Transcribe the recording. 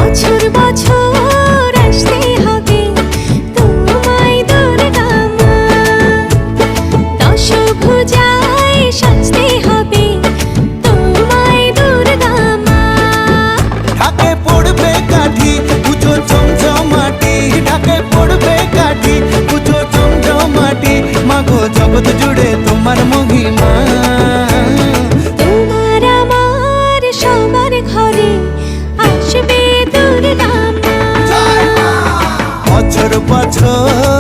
বছর বছর আসতে হবে তোমায় দুর্গা মা, দশভুজায় সাজতে হবে তোমায় দুর্গা মা। ঢাকে পড়বে কাঠি পুজো চমচমাটি, ঢাকে পড়বে কাঠি পুজো চমচমাটি, মাগো জগৎ জুড়ে তোমার মহিমা। তোমার আমার সবার ঘরে আসবে দুর্গা মা। বছর বছর